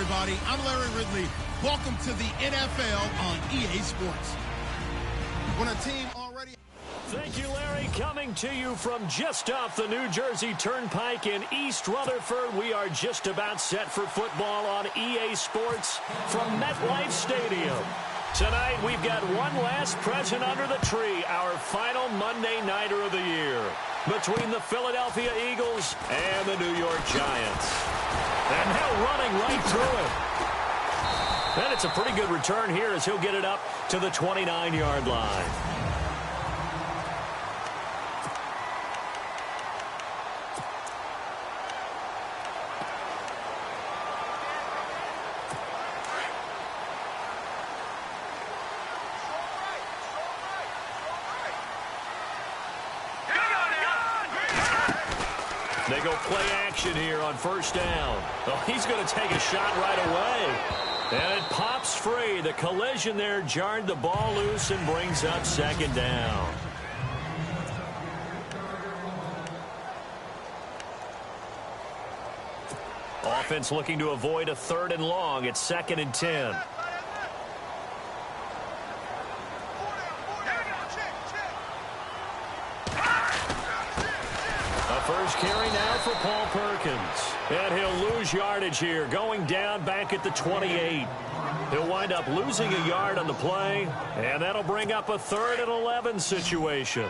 everybody. I'm Larry Ridley. Welcome to the NFL on EA Sports. When a team already... Thank you, Larry. Coming to you from just off the New Jersey Turnpike in East Rutherford, we are just about set for football on EA Sports from MetLife Stadium. Tonight, we've got one last present under the tree, our final Monday Nighter of the year, between the Philadelphia Eagles and the New York Giants. And now running right through it. And it's a pretty good return here as he'll get it up to the 29-yard line. They go play action here on first down. Oh, he's going to take a shot right away. And it pops free. The collision there jarred the ball loose and brings up second down. Offense looking to avoid a 3rd and long. It's 2nd and 10. First carry now for Paul Perkins. And he'll lose yardage here, going down back at the 28. He'll wind up losing a yard on the play, and that'll bring up a 3rd and 11 situation.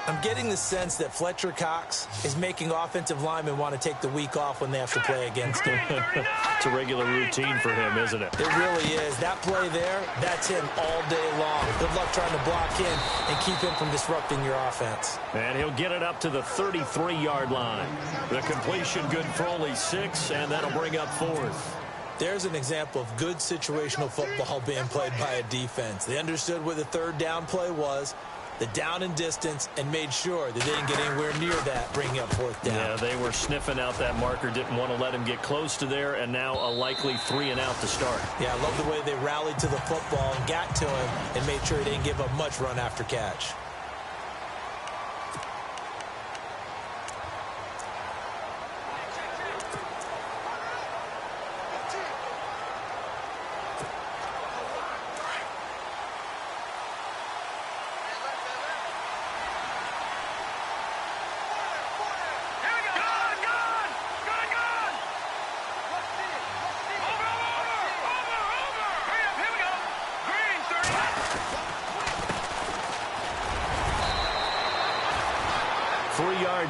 I'm getting the sense that Fletcher Cox is making offensive linemen want to take the week off when they have to play against him. It's a regular routine for him, isn't it? It really is. That play there, that's him all day long. Good luck trying to block him and keep him from disrupting your offense. And he'll get it up to the 33-yard line. The completion good for only 6, and that'll bring up 4th. There's an example of good situational football being played by a defense. They understood where the 3rd down play was, the down and distance, and made sure that they didn't get anywhere near that, bringing up 4th down. Yeah, they were sniffing out that marker, didn't want to let him get close to there, and now a likely 3 and out to start. Yeah, I love the way they rallied to the football and got to him and made sure he didn't give up much run after catch.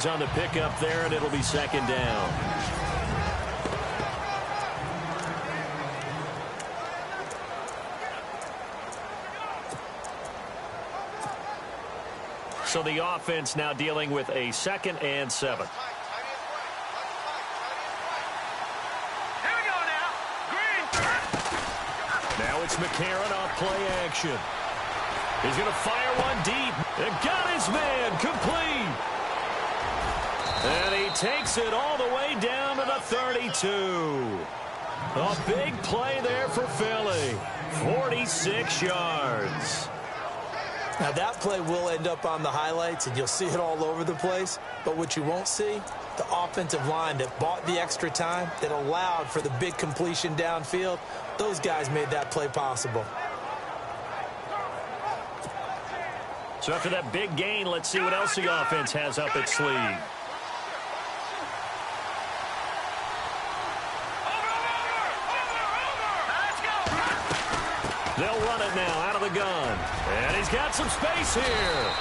On the pickup there, and it'll be 2nd down. So the offense now dealing with a 2nd and 7. Now it's McCarron off play action. He's going to fire one deep. And got his man complete. And he takes it all the way down to the 32. A big play there for Philly. 46 yards. Now that play will end up on the highlights, and you'll see it all over the place. But what you won't see, the offensive line that bought the extra time, that allowed for the big completion downfield, those guys made that play possible. So after that big gain, let's see what else the offense has up its sleeve. They'll run it now out of the gun. And he's got some space here.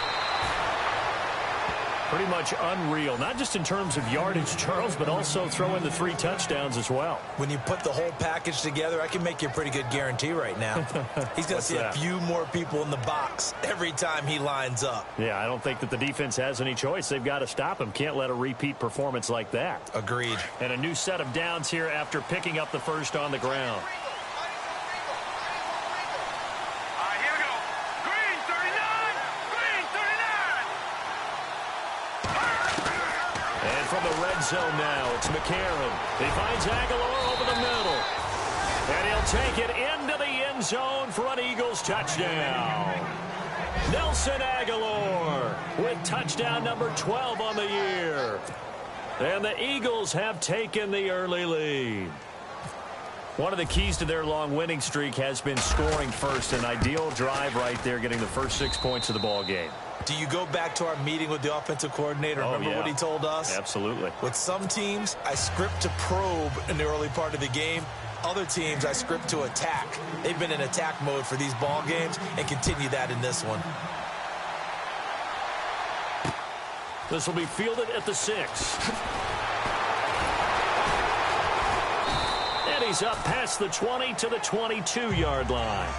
Pretty much unreal, not just in terms of yardage, Charles, but also throw in the 3 touchdowns as well. When you put the whole package together, I can make you a pretty good guarantee right now. He's going to see a few more people in the box every time he lines up. Yeah, I don't think that the defense has any choice. They've got to stop him. Can't let a repeat performance like that. Agreed. And a new set of downs here after picking up the first on the ground. From the red zone now, it's McCarron. He finds Aguilar over the middle. And he'll take it into the end zone for an Eagles touchdown. Nelson Aguilar with touchdown number 12 on the year. And the Eagles have taken the early lead. One of the keys to their long winning streak has been scoring first. An ideal drive right there, getting the first 6 points of the ball game. Do you go back to our meeting with the offensive coordinator? Remember what he told us? Absolutely. With some teams, I script to probe in the early part of the game. Other teams, I script to attack. They've been in attack mode for these ball games and continue that in this one. This will be fielded at the 6. And he's up past the 20 to the 22-yard line.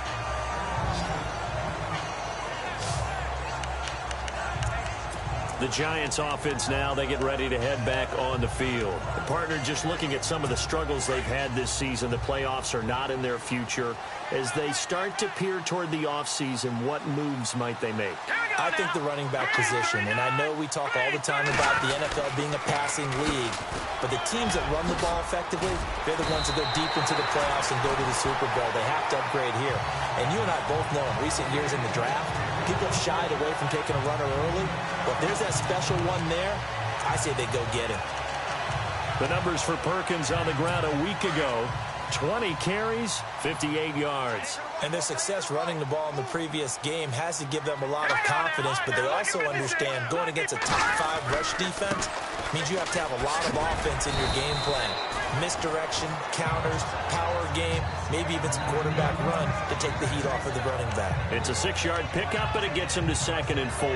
The Giants offense now, they get ready to head back on the field. The partner just looking at some of the struggles they've had this season. The playoffs are not in their future. As they start to peer toward the offseason, what moves might they make? I think the running back position, and I know we talk all the time about the NFL being a passing league, but the teams that run the ball effectively, they're the ones that go deep into the playoffs and go to the Super Bowl. They have to upgrade here. And you and I both know in recent years in the draft, people have shied away from taking a runner early. But if there's that special one there, I say they go get him. The numbers for Perkins on the ground a week ago. 20 carries, 58 yards. And their success running the ball in the previous game has to give them a lot of confidence, but they also understand going against a top 5 rush defense means you have to have a lot of offense in your game plan. Misdirection, counters, power game, maybe even some quarterback run to take the heat off of the running back. It's a 6-yard pickup, but it gets him to 2nd and 4.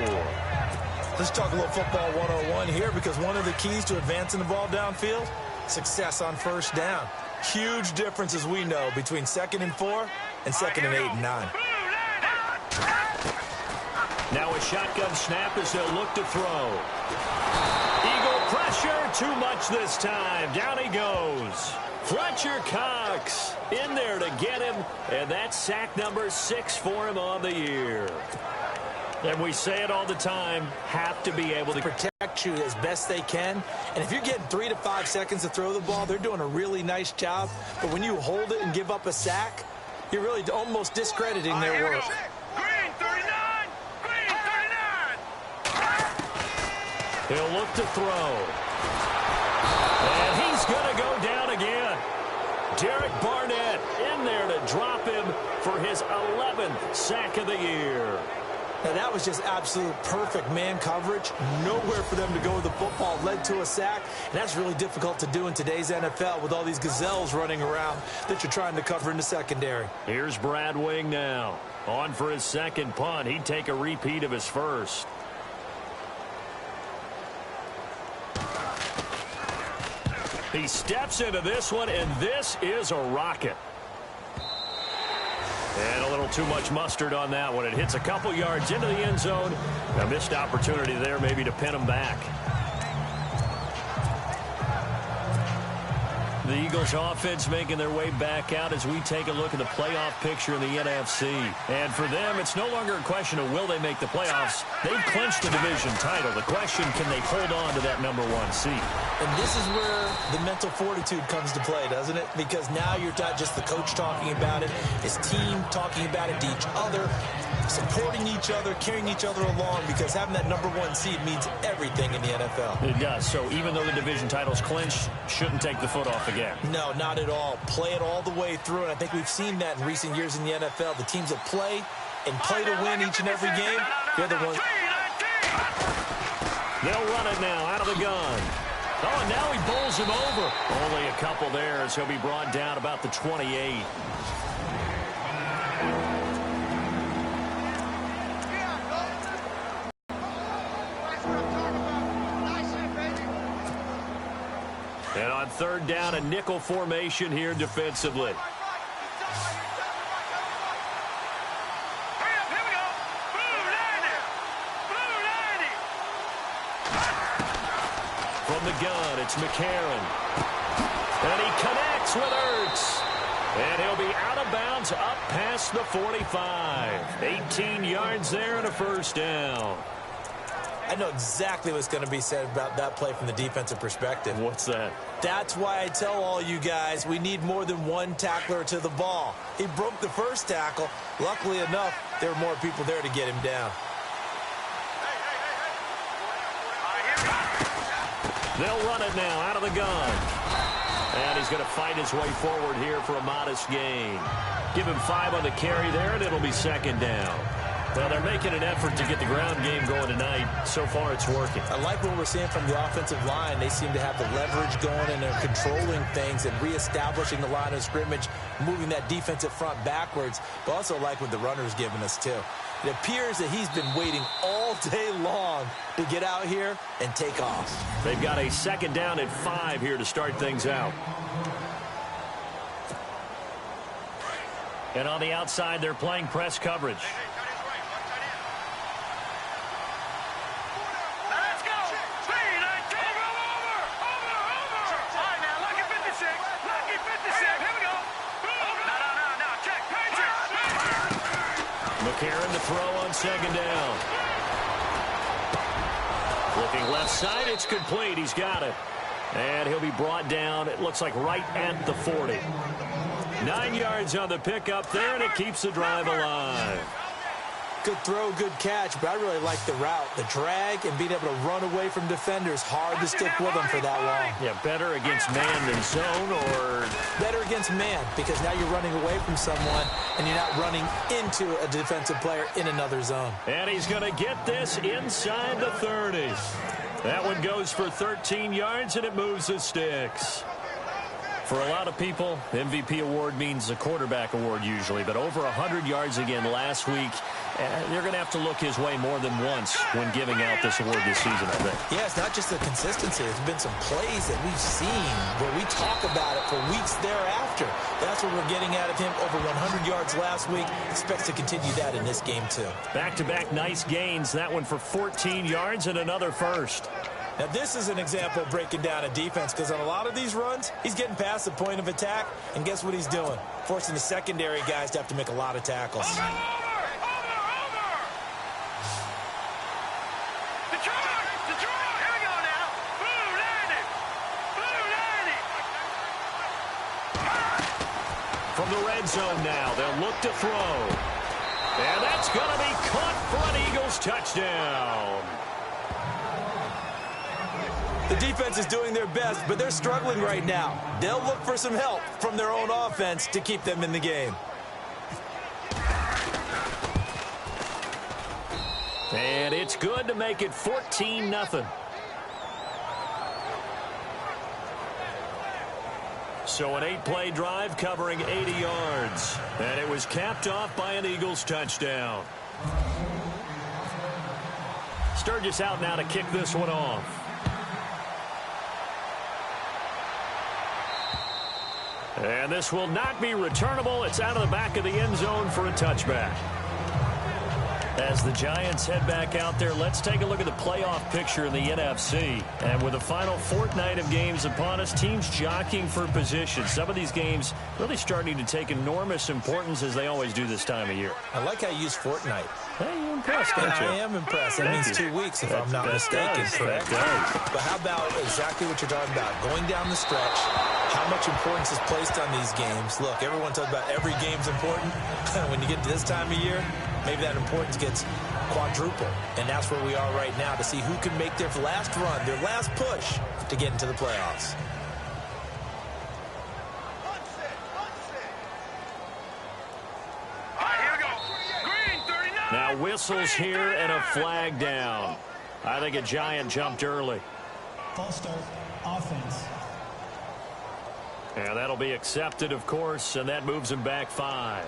Let's talk a little football 101 here, because one of the keys to advancing the ball downfield, success on first down. Huge difference, as we know, between 2nd and 4 and 2nd and 8 and 9. Now a shotgun snap as they'll look to throw. Eagle pressure, too much this time. Down he goes. Fletcher Cox in there to get him, and that's sack number 6 for him on the year. And we say it all the time, have to be able to protect you as best they can. And if you're getting 3 to 5 seconds to throw the ball, they're doing a really nice job. But when you hold it and give up a sack, you're really almost discrediting their work. Green 39! Green 39! He'll look to throw. And he's going to go down again. Derek Barnett in there to drop him for his 11th sack of the year. Now, that was just absolute perfect man coverage. Nowhere for them to go with the football. Led to a sack. And that's really difficult to do in today's NFL with all these gazelles running around that you're trying to cover in the secondary. Here's Brad Wing now. On for his second punt. He'd take a repeat of his first. He steps into this one, and this is a rocket. And a little too much mustard on that one. It hits a couple yards into the end zone. A missed opportunity there maybe to pin him back. The Eagles offense making their way back out as we take a look at the playoff picture in the NFC. And for them, it's no longer a question of will they make the playoffs. They've clinched the division title. The question, can they hold on to that #1 seed? And this is where the mental fortitude comes to play, doesn't it? Because now you're not just the coach talking about it, his team talking about it to each other, supporting each other, carrying each other along, because having that #1 seed means everything in the NFL. It does. So even though the division title's clinched, shouldn't take the foot off again. No, not at all. Play it all the way through, and I think we've seen that in recent years in the NFL. The teams that play and play to win each and every game, they're the ones. They'll run it now out of the gun. Oh, and now he bowls him over. Only a couple there as he'll be brought down about the 28. And on 3rd down, a nickel formation here defensively. From the gun, it's McCarron. And he connects with Ertz. And he'll be out of bounds up past the 45. 18 yards there and a first down. I know exactly what's going to be said about that play from the defensive perspective. What's that? That's why I tell all you guys we need more than one tackler to the ball. He broke the first tackle. Luckily enough, there were more people there to get him down. They'll run it now out of the gun. And he's going to fight his way forward here for a modest gain. Give him 5 on the carry there, and it'll be second down. Well, they're making an effort to get the ground game going tonight. So far, it's working. I like what we're seeing from the offensive line. They seem to have the leverage going, and they're controlling things and reestablishing the line of scrimmage, moving that defensive front backwards. But also like what the runner's giving us, too. It appears that he's been waiting all day long to get out here and take off. They've got a second down and 5 here to start things out. And on the outside, they're playing press coverage. McCarron to throw on second down. Looking left side, it's complete. He's got it. And he'll be brought down, it looks like right at the 40. 9 yards on the pickup there, and it keeps the drive alive. Good throw, good catch, but I really like the route. The drag and being able to run away from defenders, hard to stick with them for that long. Yeah, better against man than zone, or better against man, because now you're running away from someone and you're not running into a defensive player in another zone. And he's going to get this inside the 30. That one goes for 13 yards, and it moves the sticks. For a lot of people, MVP award means a quarterback award usually, but over 100 yards again last week. They're going to have to look his way more than once when giving out this award this season, I think. Yeah, it's not just the consistency. There's been some plays that we've seen where we talk about it for weeks thereafter. That's what we're getting out of him. Over 100 yards last week. Expects to continue that in this game, too. Back-to-back nice gains. That one for 14 yards and another first. Now, this is an example of breaking down a defense, because on a lot of these runs, he's getting past the point of attack, and guess what he's doing? Forcing the secondary guys to have to make a lot of tackles. From the red zone now, they'll look to throw. And that's going to be caught for an Eagles touchdown. The defense is doing their best, but they're struggling right now. They'll look for some help from their own offense to keep them in the game. And it's good to make it 14-0. So an 8-play drive covering 80 yards. And it was capped off by an Eagles touchdown. Sturgis out now to kick this one off. And this will not be returnable. It's out of the back of the end zone for a touchback. As the Giants head back out there, let's take a look at the playoff picture in the NFC. And with the final fortnight of games upon us, teams jockeying for position. Some of these games really starting to take enormous importance, as they always do this time of year. I like how you use fortnight. Hey, you're impressed, aren't you? I am impressed. That means 2 weeks, if I'm not mistaken, correct? But how about exactly what you're talking about? Going down the stretch, how much importance is placed on these games. Look, everyone talks about every game's important. When you get to this time of year, maybe that importance gets quadruple. And that's where we are right now, to see who can make their last run, their last push to get into the playoffs. Now whistles here and a flag down. I think a Giant jumped early. False start, offense. And that'll be accepted, of course, and that moves him back 5.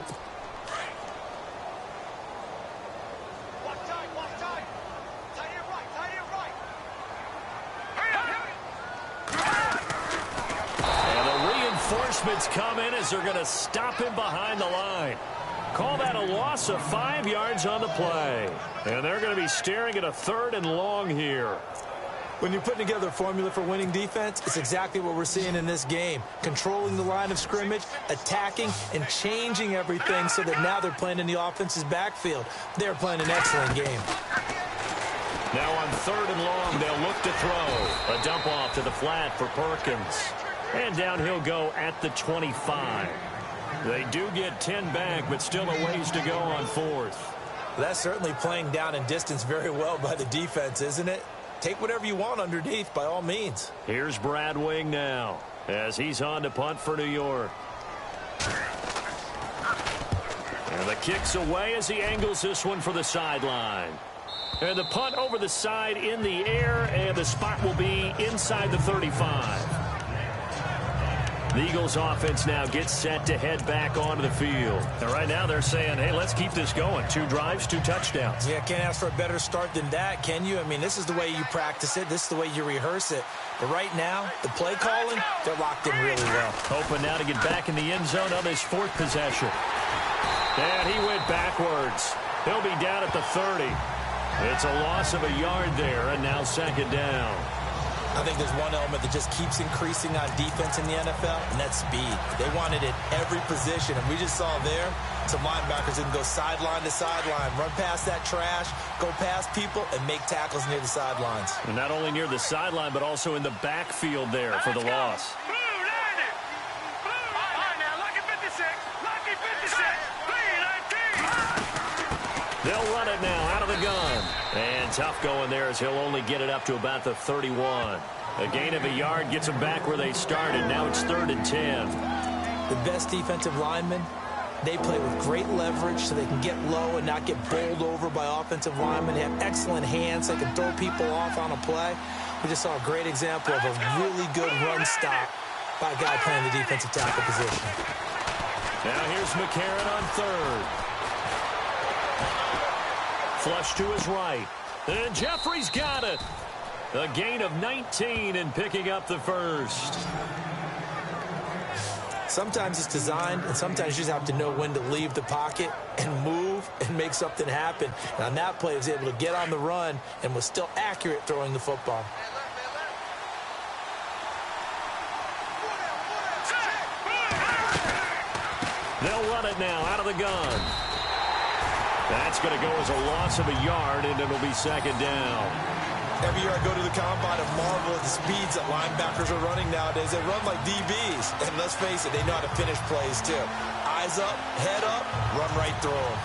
And the reinforcements come in as they're going to stop him behind the line. Call that a loss of 5 yards on the play. And they're going to be staring at a 3rd and long here. When you're putting together a formula for winning defense, it's exactly what we're seeing in this game. Controlling the line of scrimmage, attacking, and changing everything so that now they're playing in the offense's backfield. They're playing an excellent game. Now on 3rd and long, they'll look to throw. A dump off to the flat for Perkins. And down he'll go at the 25. They do get 10 back, but still a ways to go on 4th. That's certainly playing down in distance very well by the defense, isn't it? Take whatever you want underneath, by all means. Here's Brad Wing now. as he's on to punt for New York. And the kick's away as he angles this one for the sideline. And the punt over the side in the air, and the spot will be inside the 35. The Eagles offense now gets set to head back onto the field. And right now they're saying, hey, let's keep this going. 2 drives, 2 touchdowns. Yeah, can't ask for a better start than that, can you? I mean, this is the way you practice it. This is the way you rehearse it. But right now, the play calling, they're locked in really well. Hoping now to get back in the end zone on his 4th possession. And he went backwards. He'll be down at the 30. It's a loss of a yard there, and now 2nd down. I think there's one element that just keeps increasing on defense in the NFL, and that's speed. They want it at every position, and we just saw there some linebackers that can go sideline to sideline, run past that trash, go past people, and make tackles near the sidelines. And not only near the sideline, but also in the backfield there for the loss. They'll run it now out of the gun. And tough going there as he'll only get it up to about the 31. A gain of a yard gets them back where they started. Now it's 3rd and 10. The best defensive linemen, they play with great leverage so they can get low and not get bowled over by offensive linemen. They have excellent hands. They can throw people off on a play. We just saw a great example of a really good run stop by a guy playing the defensive tackle position. Now here's McCarron on 3rd. Flush to his right. And Jeffrey's got it. A gain of 19 and picking up the 1st. Sometimes it's designed, and sometimes you just have to know when to leave the pocket and move and make something happen. And on that play, he was able to get on the run and was still accurate throwing the football. They'll run it now out of the gun. That's going to go as a loss of a yard, and it'll be 2nd down. Every year I go to the combine and marvel at the speeds that linebackers are running nowadays. They run like DBs. And let's face it, they know how to finish plays too. Eyes up, head up, run right through them.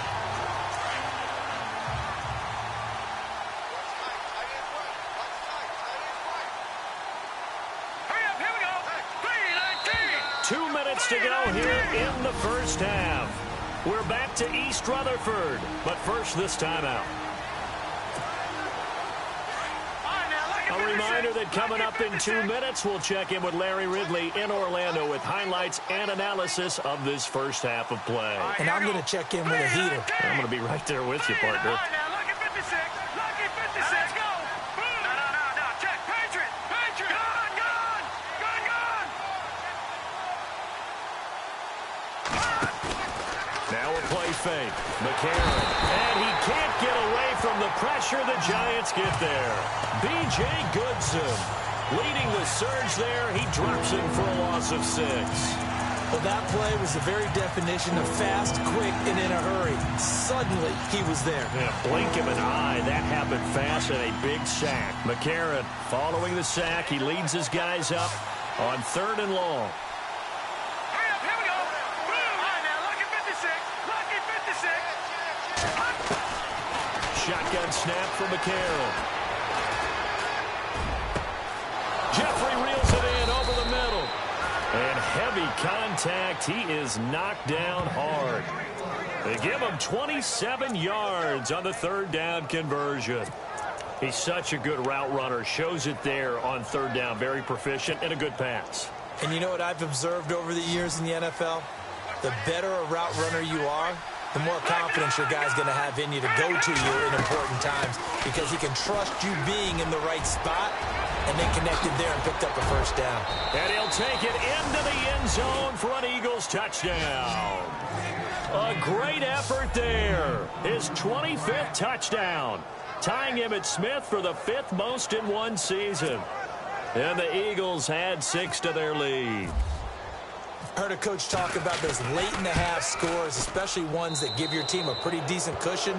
Hurry up, here we go. 2 minutes to go here in the 1st half. We're back to East Rutherford, but first this timeout. A reminder that coming up in 2 minutes, we'll check in with Larry Ridley in Orlando with highlights and analysis of this 1st half of play. And I'm going to check in with a heater. I'm going to be right there with you, partner. Now a play fake. McCarron. And he can't get away from the pressure. The Giants get there. B.J. Goodson leading the surge there. He drops him for a loss of 6. Well, that play was the very definition of fast, quick, and in a hurry. Suddenly, he was there. Yeah, blink of an eye. That happened fast and a big sack. McCarron following the sack. He leads his guys up on 3rd and long. Shotgun snap for McCarron. Jeffrey reels it in over the middle. And heavy contact. He is knocked down hard. They give him 27 yards on the 3rd down conversion. He's such a good route runner. Shows it there on 3rd down. Very proficient and a good pass. And you know what I've observed over the years in the NFL? The better a route runner you are, the more confidence your guy's going to have in you to go to you in important times because he can trust you being in the right spot, and they connected there and picked up a 1st down. And he'll take it into the end zone for an Eagles touchdown. A great effort there. His 25th touchdown, tying Emmitt Smith for the 5th most in one season. And the Eagles add 6 to their lead. I heard a coach talk about those late-in-the-half scores, especially ones that give your team a pretty decent cushion.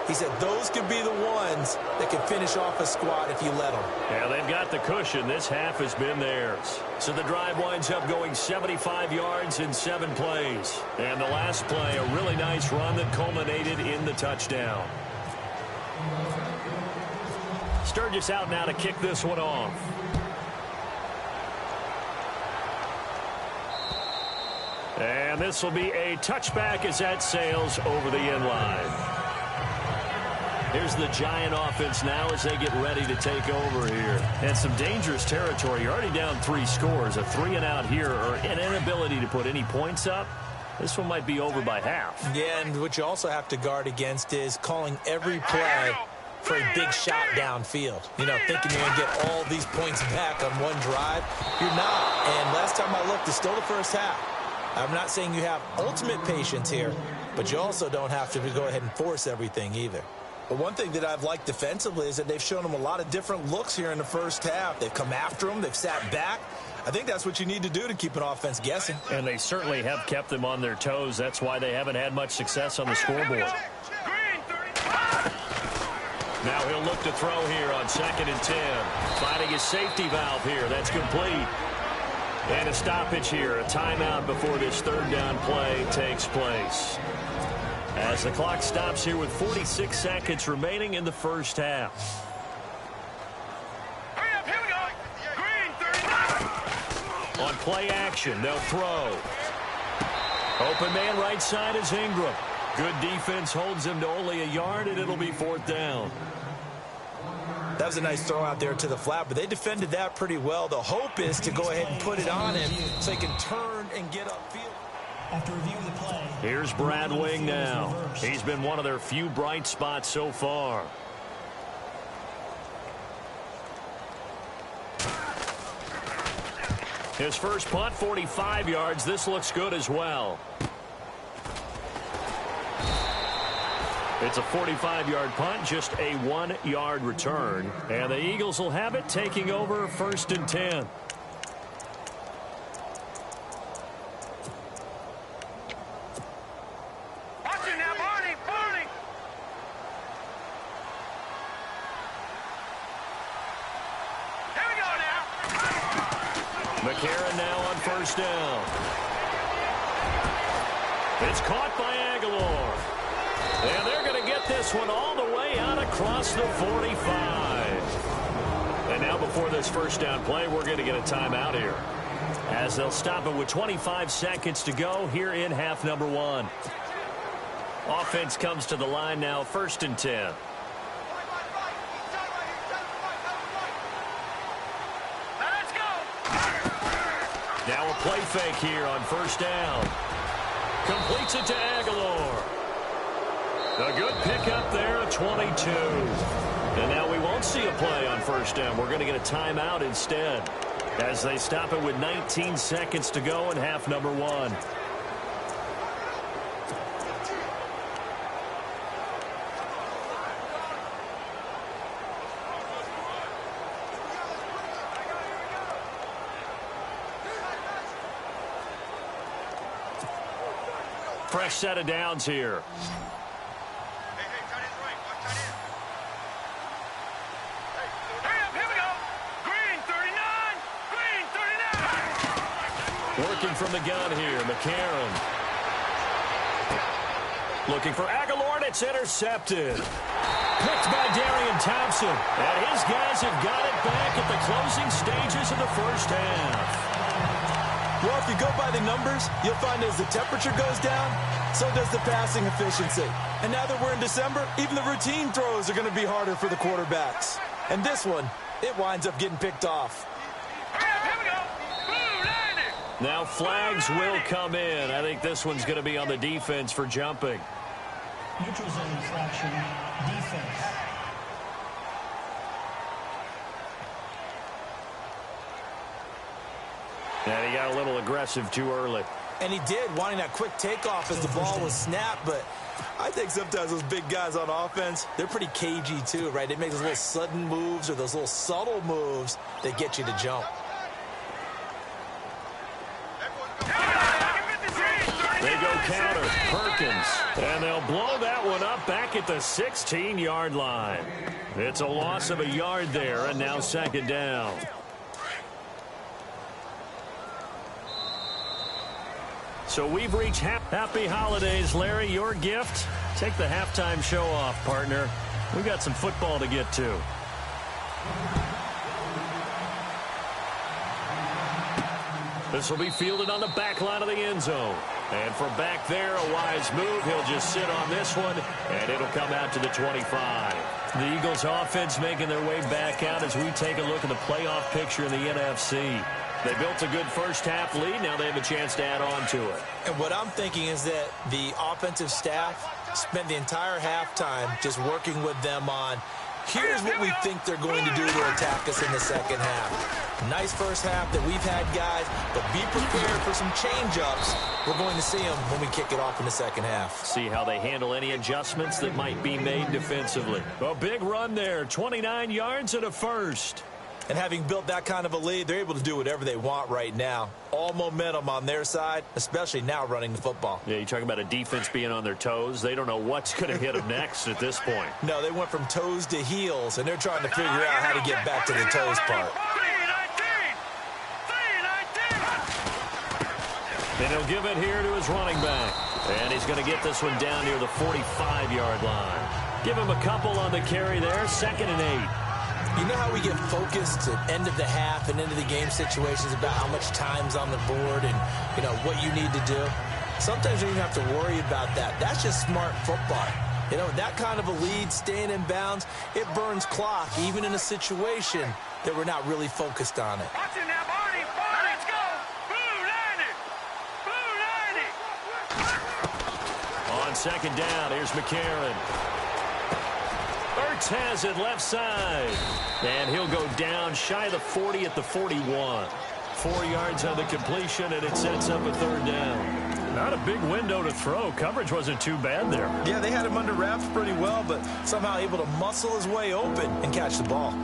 He said those could be the ones that can finish off a squad if you let them. Yeah, they've got the cushion. This half has been theirs. So the drive winds up going 75 yards in 7 plays. And the last play, a really nice run that culminated in the touchdown. Sturgis out now to kick this one off. And this will be a touchback as that sails over the end line. Here's the Giant offense now as they get ready to take over here. And some dangerous territory. You're already down 3 scores. A 3-and-out here, or an inability to put any points up. This one might be over by half. Yeah, and what you also have to guard against is calling every play for a big shot downfield. You know, thinking you're going to get all these points back on one drive. You're not. And last time I looked, it's still the first half. I'm not saying you have ultimate patience here, but you also don't have to go ahead and force everything either. But one thing that I've liked defensively is that they've shown them a lot of different looks here in the first half. They've come after them. They've sat back. I think that's what you need to do to keep an offense guessing. And they certainly have kept them on their toes. That's why they haven't had much success on the scoreboard. Now he'll look to throw here on 2nd and 10. Finding his safety valve here. That's complete. And a stoppage here. A timeout before this 3rd down play takes place. As the clock stops here with 46 seconds remaining in the first half. On play action, they'll throw. Open man right side is Ingram. Good defense holds him to only a yard, and it'll be 4th down. That was a nice throw out there to the flat, but they defended that pretty well. The hope is to go ahead and put it on him so he can turn and get upfield. After reviewing the play, here's Brad Wing now. He's been one of their few bright spots so far. His first punt, 45 yards. This looks good as well. It's a 45-yard punt, just a 1-yard return. And the Eagles will have it, taking over 1st and 10. McCarron now on 1st down. It's caught by Aguilar. And they're going to get this one all the way out across the 45. And now before this 1st down play, we're going to get a timeout here, as they'll stop it with 25 seconds to go here in half number 1. Offense comes to the line now, 1st and 10. Now a play fake here on 1st down. Completes it to Aguilar. A good pickup there at 22. And now we won't see a play on 1st down. We're going to get a timeout instead, as they stop it with 19 seconds to go in half number 1. Fresh set of downs here. Working from the gun here, McCarron. Looking for Aguilar, and it's intercepted. Picked by Darian Thompson. And his guys have got it back at the closing stages of the first half. Well, if you go by the numbers, you'll find as the temperature goes down, so does the passing efficiency. And now that we're in December, even the routine throws are going to be harder for the quarterbacks. And this one, it winds up getting picked off. Now flags will come in. I think this one's going to be on the defense for jumping. Neutral zone infraction, defense. And he got a little aggressive too early. And he did, wanting that quick takeoff as the ball was snapped. But I think sometimes those big guys on offense, they're pretty cagey too, right? They make those little sudden moves or those little subtle moves that get you to jump. They go counter. Perkins. And they'll blow that one up back at the 16-yard line. It's a loss of a yard there, and now 2nd down. So we've reached happy holidays, Larry. Your gift? Take the halftime show off, partner. We've got some football to get to. This will be fielded on the back line of the end zone. And from back there, a wise move. He'll just sit on this one, and it'll come out to the 25. The Eagles offense making their way back out as we take a look at the playoff picture in the NFC. They built a good first-half lead. Now they have a chance to add on to it. And what I'm thinking is that the offensive staff spent the entire halftime just working with them on, here's what we think they're going to do to attack us in the second half. Nice first half that we've had, guys, but be prepared for some change-ups. We're going to see them when we kick it off in the second half. See how they handle any adjustments that might be made defensively. A big run there, 29 yards and a first. And having built that kind of a lead, they're able to do whatever they want right now. All momentum on their side, especially now running the football. Yeah, you talk about a defense being on their toes. They don't know what's going to hit them next at this point. No, they went from toes to heels, and they're trying to figure out how to get back to the toes part. And he'll give it here to his running back. And he's going to get this one down near the 45-yard line. Give him a couple on the carry there, 2nd and 8. You know how we get focused at end of the half and into the game situations about how much time's on the board and, you know, what you need to do? Sometimes you don't even have to worry about that. That's just smart football. You know, that kind of a lead, staying in bounds, it burns clock, even in a situation that we're not really focused on it. Watching now, Barney. Let's go. Blue 90. Blue 90. On 2nd down, here's McCarron. Ertz has it left side. And he'll go down shy of the 40 at the 41. 4 yards on the completion, and it sets up a 3rd down. Not a big window to throw. Coverage wasn't too bad there. Yeah, they had him under wraps pretty well, but somehow able to muscle his way open and catch the ball.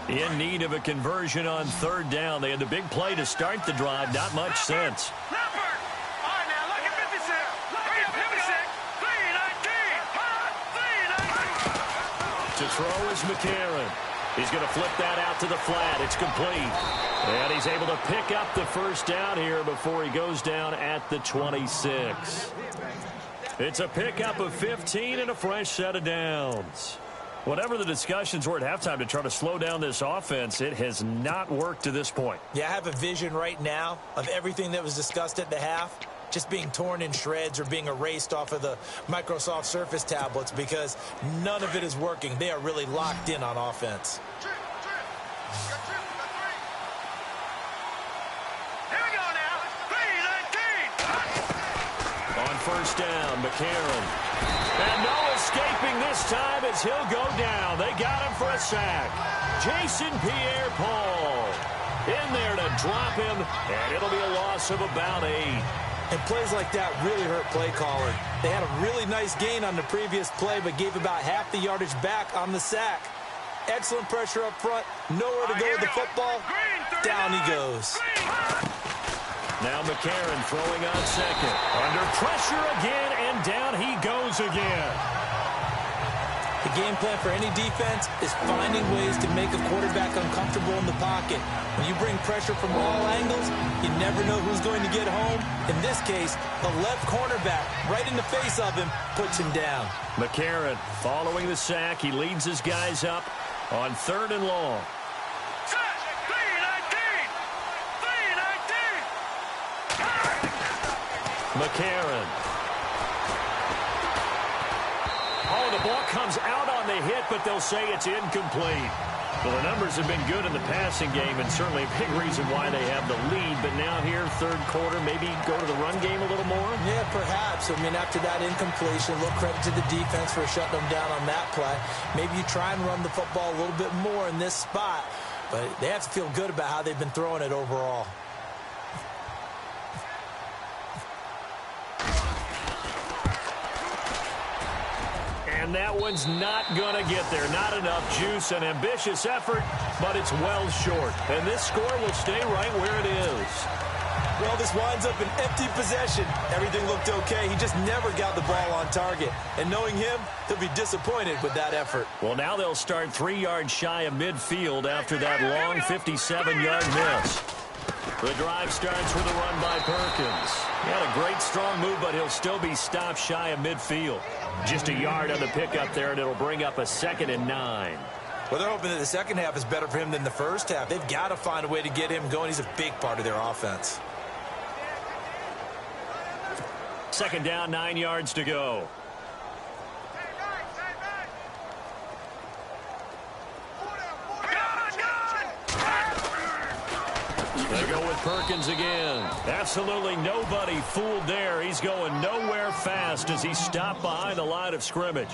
In need of a conversion on 3rd down. They had the big play to start the drive. Not much sense. To throw is McCarron. He's going to flip that out to the flat. It's complete. And he's able to pick up the 1st down here before he goes down at the 26. It's a pickup of 15 and a fresh set of downs. Whatever the discussions were at halftime to try to slow down this offense, it has not worked to this point. Yeah, I have a vision right now of everything that was discussed at the half just being torn in shreds or being erased off of the Microsoft Surface tablets because none of it is working. They are really locked in on offense. Here we go now. 3-19. On 1st down, McCarron. And no escaping this time as he'll go down. They got him for a sack. Jason Pierre-Paul in there to drop him, and it'll be a loss of about 8. And plays like that really hurt play caller. They had a really nice gain on the previous play, but gave about half the yardage back on the sack. Excellent pressure up front. Nowhere to go with the football. Down he goes. Now McCarron throwing on 2nd. Under pressure again, and down he goes again. The game plan for any defense is finding ways to make a quarterback uncomfortable in the pocket. When you bring pressure from all angles, you never know who's going to get home. In this case, the left cornerback, right in the face of him, puts him down. McCarron following the sack. He leads his guys up on 3rd and long. Set. 3-19. 3-19. McCarron. Oh, the ball comes out on the hit, but they'll say it's incomplete. Well, the numbers have been good in the passing game, and certainly a big reason why they have the lead. But now here, 3rd quarter, maybe go to the run game a little more? Yeah, perhaps. I mean, after that incompletion, a little credit to the defense for shutting them down on that play. Maybe you try and run the football a little bit more in this spot. But they have to feel good about how they've been throwing it overall. And that one's not going to get there. Not enough juice. An ambitious effort, but it's well short. And this score will stay right where it is. Well, this winds up an empty possession. Everything looked okay. He just never got the ball on target. And knowing him, he'll be disappointed with that effort. Well, now they'll start 3 yards shy of midfield after that long 57-yard miss. The drive starts with a run by Perkins. He had a great strong move, but he'll still be stopped shy of midfield. Just a yard on the pickup there, and it'll bring up a 2nd and 9. Well, they're hoping that the second half is better for him than the first half. They've got to find a way to get him going. He's a big part of their offense. Second down, 9 yards to go. They go with Perkins again. Absolutely nobody fooled there. He's going nowhere fast as he stopped behind the line of scrimmage.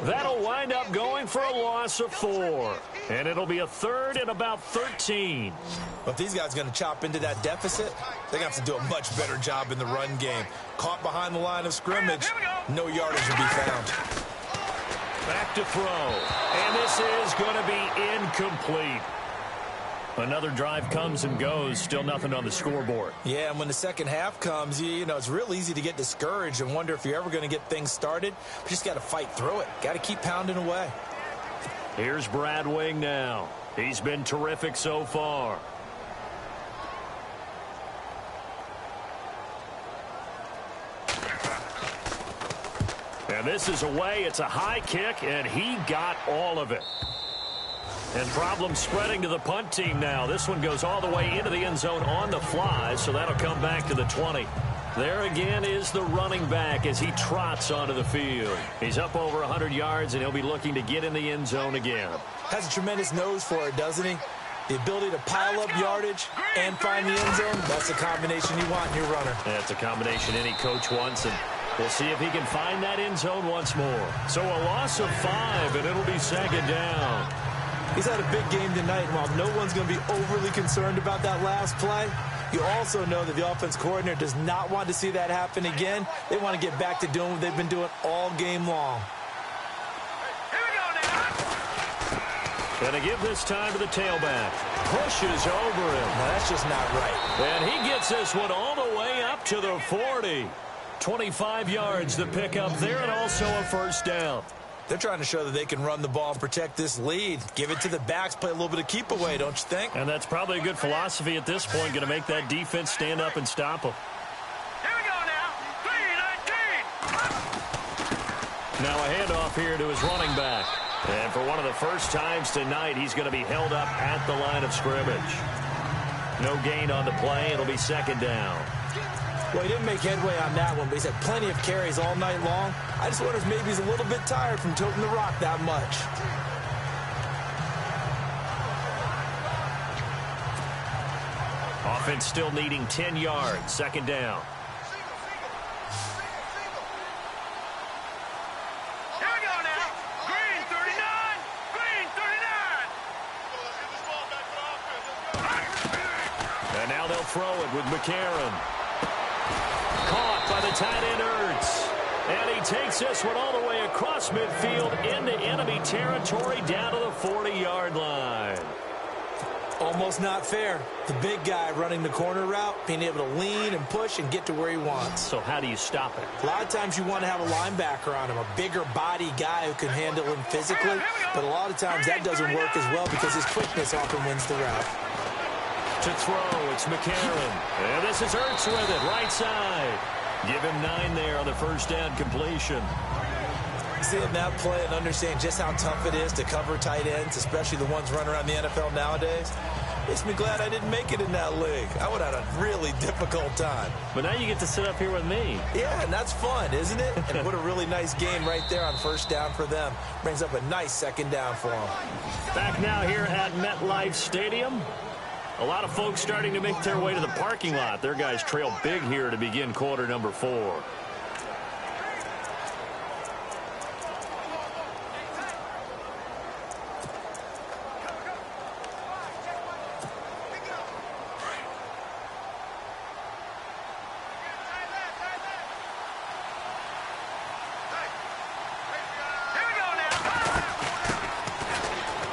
That'll wind up going for a loss of 4. And it'll be a third and about 13. Well, if these guys are going to chop into that deficit, they're going to have to do a much better job in the run game. Caught behind the line of scrimmage, no yardage will be found. Back to throw. And this is going to be incomplete. Another drive comes and goes, still nothing on the scoreboard. Yeah, and when the second half comes, you know, it's real easy to get discouraged and wonder if you're ever going to get things started. But you just got to fight through it. Got to keep pounding away. Here's Brad Wing now. He's been terrific so far. And this is away. It's a high kick, and he got all of it. And problems spreading to the punt team now. This one goes all the way into the end zone on the fly, so that'll come back to the 20. There again is the running back as he trots onto the field. He's up over 100 yards, and he'll be looking to get in the end zone again. Has a tremendous nose for it, doesn't he? The ability to pile up yardage and find the end zone, that's the combination you want in your runner. That's a combination any coach wants, and we'll see if he can find that end zone once more. So a loss of 5, and it'll be second down. He's had a big game tonight, and while no one's going to be overly concerned about that last play, you also know that the offense coordinator does not want to see that happen again. They want to get back to doing what they've been doing all game long. Going to give this time to the tailback. Pushes over him. No, that's just not right. And he gets this one all the way up to the 40. 25 yards to pick up there, and also a first down. They're trying to show that they can run the ball and protect this lead. Give it to the backs, play a little bit of keep away, don't you think? And that's probably a good philosophy at this point, going to make that defense stand up and stop them. Here we go now. 3-19. Now a handoff here to his running back. And for one of the first times tonight, he's going to be held up at the line of scrimmage. No gain on the play. It'll be second down. Well, he didn't make headway on that one, but he's had plenty of carries all night long. I just wonder if maybe he's a little bit tired from toting the rock that much. Offense still needing 10 yards. Second down. Here we go now. Green 39. Green 39. And now they'll throw it with McCarron. Caught by the tight end Ertz. And he takes this one all the way across midfield into enemy territory down to the 40-yard line. Almost not fair. The big guy running the corner route, being able to lean and push and get to where he wants. So how do you stop it? A lot of times you want to have a linebacker on him, a bigger body guy who can handle him physically. But a lot of times that doesn't work as well because his quickness often wins the route. To throw, it's McCarron. And this is Ertz with it, right side. Give him 9 there on the first down completion. Seeing that play and understanding just how tough it is to cover tight ends, especially the ones running around the NFL nowadays, makes me glad I didn't make it in that league. I would have had a really difficult time. But now you get to sit up here with me. Yeah, and that's fun, isn't it? And what a really nice game right there on first down for them. Brings up a nice second down for them. Back now here at MetLife Stadium. A lot of folks starting to make their way to the parking lot. Their guys trail big here to begin quarter number 4.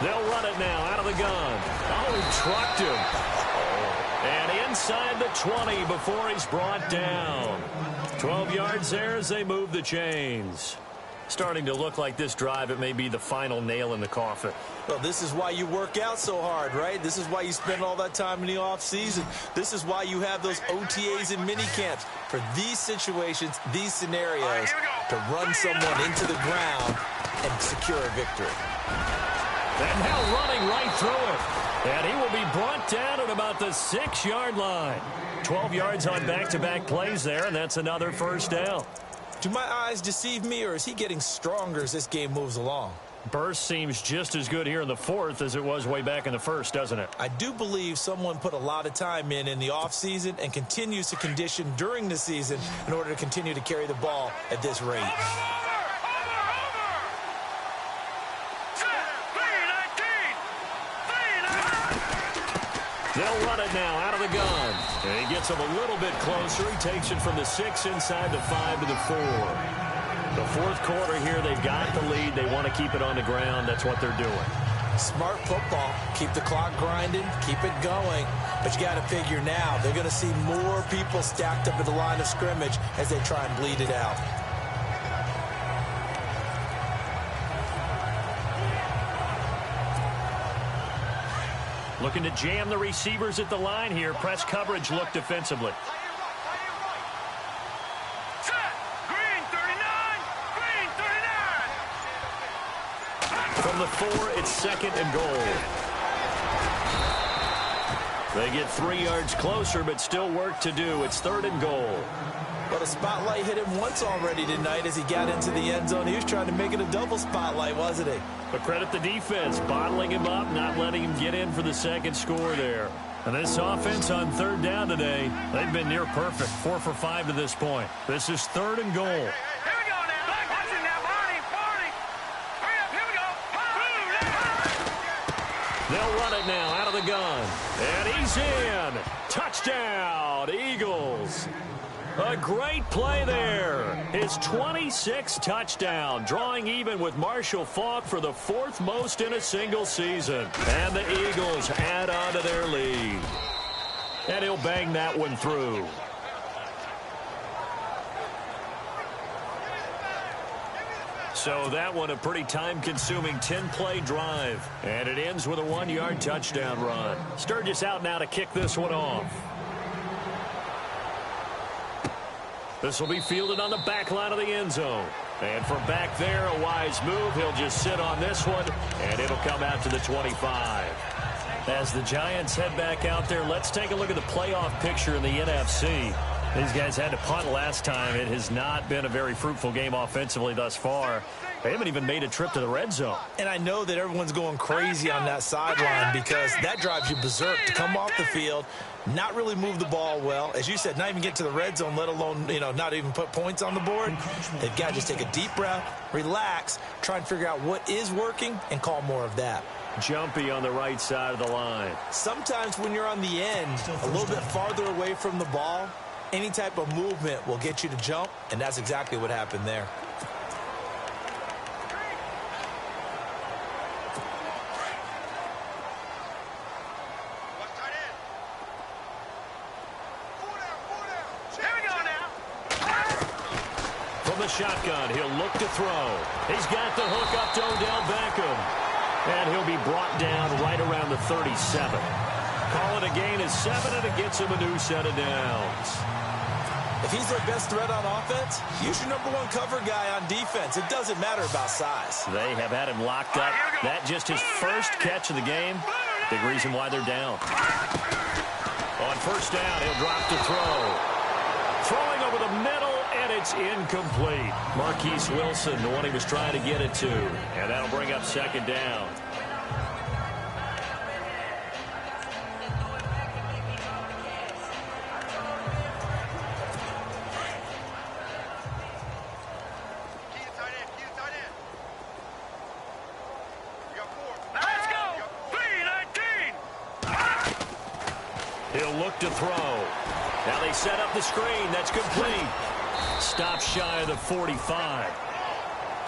They'll run it now out of the gun. Oh, he trucked him. And inside the 20 before he's brought down. 12 yards there as they move the chains. Starting to look like this drive, it may be the final nail in the coffin. Well, this is why you work out so hard, right? This is why you spend all that time in the offseason. This is why you have those OTAs and mini camps. For these situations, these scenarios, to run someone into the ground and secure a victory. And now running right through it. And he will be brought down at about the 6-yard line. 12 yards on back-to-back plays there, and that's another first down. Do my eyes deceive me, or is he getting stronger as this game moves along? Burst seems just as good here in the fourth as it was way back in the first, doesn't it? I do believe someone put a lot of time in the offseason and continues to condition during the season in order to continue to carry the ball at this rate. They'll run it now out of the gun. And he gets him a little bit closer. He takes it from the 6 inside the 5 to the 4. The fourth quarter here, they've got the lead. They want to keep it on the ground. That's what they're doing. Smart football. Keep the clock grinding. Keep it going. But you got to figure now they're going to see more people stacked up at the line of scrimmage as they try and bleed it out. Looking to jam the receivers at the line here. Press coverage look defensively. From the 4, it's 2nd and goal. They get 3 yards closer, but still work to do. It's 3rd and goal. Well, the spotlight hit him once already tonight as he got into the end zone. He was trying to make it a double spotlight, wasn't he? But credit the defense, bottling him up, not letting him get in for the second score there. And this offense on 3rd down today, they've been near perfect. 4 for 5 to this point. This is 3rd and goal. Here we go now. Watch it now, Barney. Hurry up, here we go. They'll run it now out of the gun. And he's in. Touchdown, Eagles. A great play there. His 26th touchdown, drawing even with Marshall Faulk for the 4th most in a single season. And the Eagles add on to their lead. And he'll bang that one through. So that one a pretty time-consuming 10-play drive. And it ends with a 1-yard touchdown run. Sturgis out now to kick this one off. This will be fielded on the back line of the end zone. And from back there, a wise move. He'll just sit on this one, and it'll come out to the 25. As the Giants head back out there, let's take a look at the playoff picture in the NFC. These guys had to punt last time. It has not been a very fruitful game offensively thus far. They haven't even made a trip to the red zone. And I know that everyone's going crazy on that sideline because that drives you berserk to come off the field, not really move the ball well. As you said, not even get to the red zone, let alone, not even put points on the board. They've got to just take a deep breath, relax, try and figure out what is working and call more of that. Jumpy on the right side of the line. Sometimes when you're on the end, a little bit farther away from the ball, any type of movement will get you to jump, and that's exactly what happened there. From the shotgun, he'll look to throw. He's got the hook up to Odell Beckham. And he'll be brought down right around the 37. Call it a gain of 7, and it gets him a new set of downs. If he's their best threat on offense, use your #1 cover guy on defense. It doesn't matter about size. They have had him locked up. That just his first catch of the game. Big reason why they're down. On first down, he'll drop to throw. Throwing over the middle, and it's incomplete. Marquise Wilson, the one he was trying to get it to. And that'll bring up 2nd down. He'll look to throw. Now they set up the screen. That's complete. Stop shy of the 45.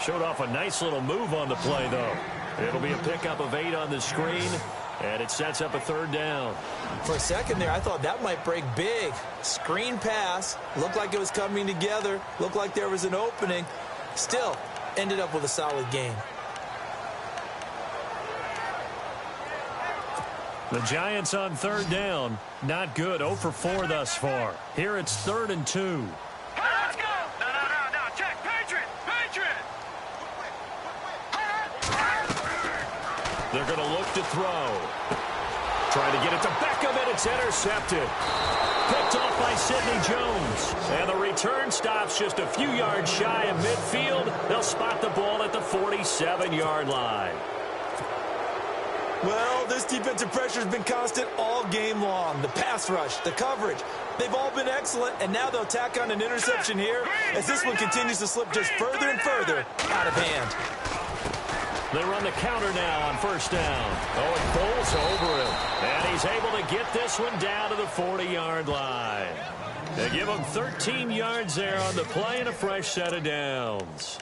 Showed off a nice little move on the play, though. It'll be a pickup of 8 on the screen, and it sets up a 3rd down. For a second there, I thought that might break big. Screen pass. Looked like it was coming together. Looked like there was an opening. Still, ended up with a solid game. The Giants on 3rd down. Not good. 0 for 4 thus far. Here it's 3rd and 2. Let's go. No. Check. Patriot. They're going to look to throw. Trying to get it to Beckham, and it's intercepted. Picked off by Sidney Jones. And the return stops just a few yards shy of midfield. They'll spot the ball at the 47-yard line. Well, this defensive pressure has been constant all game long. The pass rush, the coverage, they've all been excellent, and now they'll tack on an interception here as this one continues to slip just further and further out of hand. They run the counter now on first down. Oh, it bowls over him. And he's able to get this one down to the 40-yard line. They give him 13 yards there on the play and a fresh set of downs.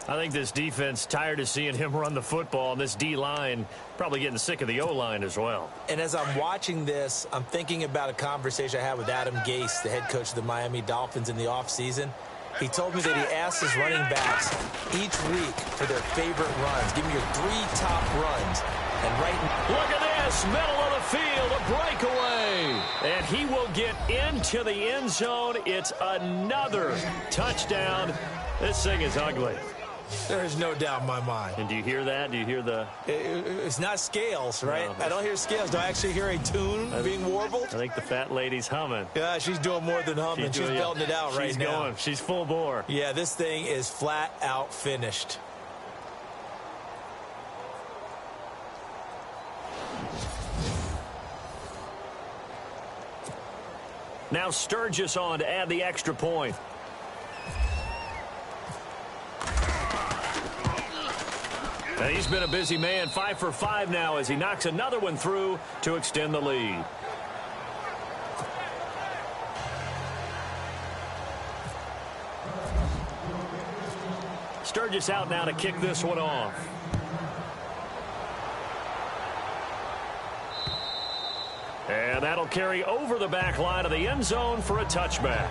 I think this defense tired of seeing him run the football, and this D-line probably getting sick of the O-line as well. And as I'm watching this, I'm thinking about a conversation I had with Adam Gase, the head coach of the Miami Dolphins, in the offseason. He told me that he asked his running backs each week for their favorite runs. Give me your 3 top runs. And look at this, middle of the field, a breakaway. And he will get into the end zone. It's another touchdown. This thing is ugly. There is no doubt in my mind. And do you hear that? Do you hear the... It's not scales, right? No. I don't hear scales. Do I actually hear a tune being warbled? I think the fat lady's humming. Yeah, she's doing more than humming. She's belting it out right now. She's going. She's full bore. Yeah, this thing is flat out finished. Now Sturgis on to add the extra point. And he's been a busy man, 5 for 5 now as he knocks another one through to extend the lead. Sturgis out now to kick this one off. And that'll carry over the back line of the end zone for a touchback.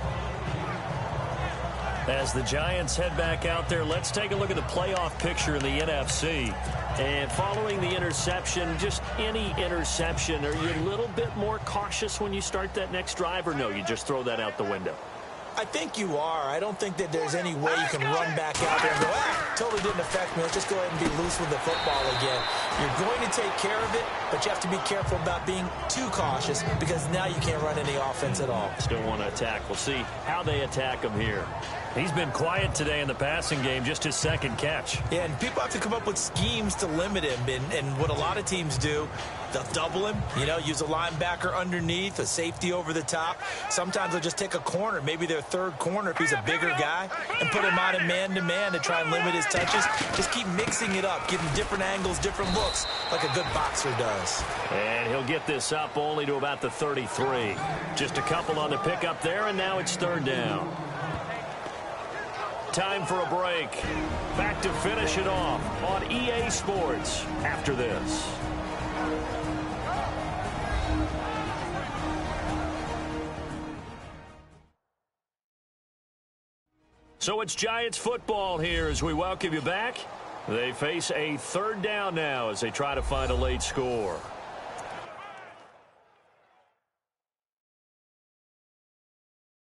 As the Giants head back out there, let's take a look at the playoff picture in the NFC. And following the interception, just any interception, are you a little bit more cautious when you start that next drive, or no, you just throw that out the window? I think you are. I don't think that there's any way you can run back out there and go, totally didn't affect me. Let's just go ahead and be loose with the football again. You're going to take care of it, but you have to be careful about being too cautious because now you can't run any offense at all. Still want to attack. We'll see how they attack him here. He's been quiet today in the passing game, just his second catch. Yeah, and people have to come up with schemes to limit him, and what a lot of teams do, they'll double him, use a linebacker underneath, a safety over the top. Sometimes they'll just take a corner, maybe their third corner if he's a bigger guy, and put him on a man-to-man to try and limit his touches. Just keep mixing it up, give him different angles, different looks, like a good boxer does. And he'll get this up only to about the 33. Just a couple on the pickup there, and now it's third down. Time for a break. Back to finish it off on EA Sports after this. So it's Giants football here as we welcome you back. They face a third down now as they try to find a late score.